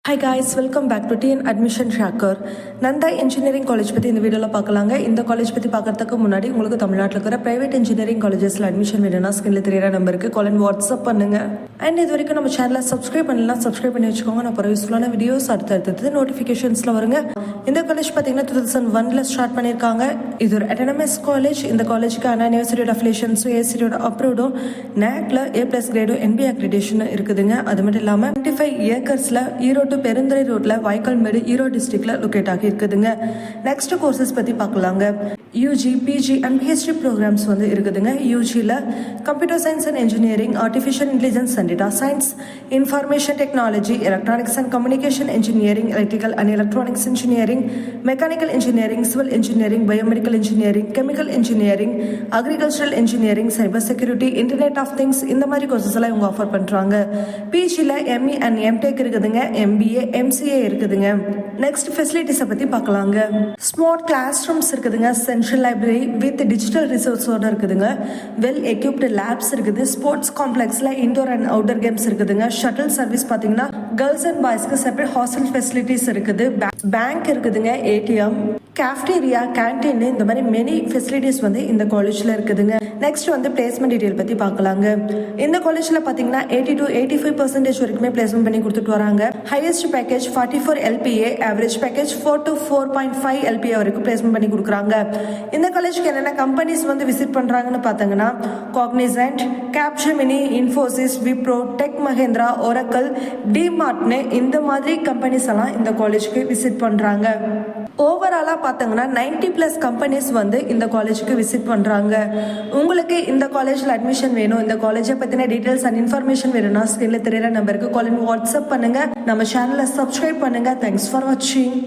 Hi guys, welcome back to TN admission tracker. Nanda engineering college பற்றி இந்த வீடியோவில் பார்க்கலாங்க. இந்த காலேஜ் பற்றி பார்க்கறதுக்கு முன்னாடி உங்களுக்கு தமிழ்நாட்டில் இருக்கிற பிரைவேட் இன்ஜினியரிங் காலேஜஸில் அட்மிஷன் வேணும்னா ஸ்கிரீனில் தெரியிற நம்பருக்கு கால் அண்ட் வாட்ஸ்அப் பண்ணுங்க. அண்ட் இது வரைக்கும் நம்ம சேனலை சப்ஸ்கிரைப் பண்ணலாம், சப்ஸ்கிரைப் பண்ணி வச்சுக்கோங்க. நான் அப்புறம் யூஸ்ஃபுல்லான வீடியோஸ் அடுத்தடுத்து நோட்டிஃபிகேஷன்ஸில் வருங்க. இந்த காலேஜ் பார்த்தீங்கன்னா 2001 ஸ்டார்ட் பண்ணியிருக்காங்க. இது ஒரு அட்டானமஸ் காலேஜ். இந்த காலேஜுக்கு அண்ணா யூனிவர்சிட்டியோட அஃபிலியேஷன்ஸும் ஏசியோட அப்ரூவ்டும் NACல A+ கிரேடும் NBA அக்ரிடேஷன் இருக்குதுங்க. அது மட்டும் இல்லாமல் 25 ஏக்கர்ஸில் ஈரோடு பெருந்துறை ரோட்ல வாய்க்கால்மேடு ஈரோடு டிஸ்ட்ரிக்ட்ல லொகேட் ஆகி இருக்குதுங்க. நெக்ஸ்ட் கோர்சஸ் பத்தி பார்க்கலாங்க. UG, PG and PhD programs வந்து இருக்குதுங்க. UGல computer science and engineering, artificial intelligence and data science, information technology, electronics and communication engineering, electrical and electronics engineering, mechanical engineering, civil engineering, biomedical engineering, chemical engineering, agricultural engineering, cyber security, internet of things, இந்த மாதிரி courses எல்லாம் இவங்க offer பண்றாங்க. PGல ME and MTech இருக்குதுங்க. MBA, MCA இருக்குதுங்க. Next ஃபெசிலிட்டிஸை பத்தி பார்க்கலாங்க. ஸ்மார்ட் கிளாஸ் ரூம்ஸ் இருக்குதுங்க. சென்ட்ரல் லைப்ரரி வித் டிஜிட்டல் ரிசோர்ஸோட இருக்குதுங்க. வெல் எக்யூப்டு லேப்ஸ் இருக்குது. ஸ்போர்ட்ஸ் காம்ப்ளெக்ஸ்ல இன்டோர் அண்ட் அவுட்டர் கேம்ஸ் இருக்குதுங்க. ஷட்டில் சர்வீஸ் பாத்தீங்கன்னா கேர்ள்ஸ் அண்ட் பாய்ஸ்க்கு செப்பரேட் ஹாஸ்டல் ஃபெசிலிட்டிஸ் இருக்குது. பேங்க் இருக்குதுங்க. ATM, கேஃப்டேரியா, கேன்டீன், இந்த மாதிரி மெனி ஃபெசிலிட்டிஸ் வந்து இந்த காலேஜ்ல இருக்குதுங்க. நெக்ஸ்ட் வந்து பிளேஸ்மெண்ட் டீடைல் பத்தி பார்க்கலாங்க. இந்த காலேஜ்ல பாத்தீங்கன்னா 80 to 85% வரைக்குமே பிளேஸ்மெண்ட் பண்ணி கொடுத்துட்டு வராங்க. Highest package 44 LPA, average package 4 to 4.5 LPA வரைக்கும் பிளேஸ்மெண்ட் பண்ணி கொடுக்குறாங்க. இந்த காலேஜ்க்கு என்னென்ன கம்பெனிஸ் வந்து விசிட் பண்றாங்கன்னு பார்த்தீங்கன்னா Cognizant, Capgemini, Infosys, Wipro, Tech Mahindra, Oracle, டிமார்ட்னு இந்த மாதிரி கம்பெனிஸ் எல்லாம் இந்த காலேஜ்க்கு விசிட் பண்றாங்க. ஓவராலா பார்த்தீங்கன்னா 90+ கம்பெனிஸ் வந்து இந்த காலேஜுக்கு விசிட் பண்றாங்க. உங்களுக்கு இந்த காலேஜ்ல அட்மிஷன் வேணும், இந்த காலேஜை பத்தின டீடைல்ஸ் அண்ட் இன்ஃபர்மேஷன் வேணும்னா ஸ்கிரீன்ல தெரியுற நம்பருக்கு கால் பண்ணி வாட்ஸ்அப் பண்ணுங்க. நம்ம சேனலை சப்ஸ்கிரைப் பண்ணுங்க. தேங்க்ஸ் ஃபார் வாட்சிங்.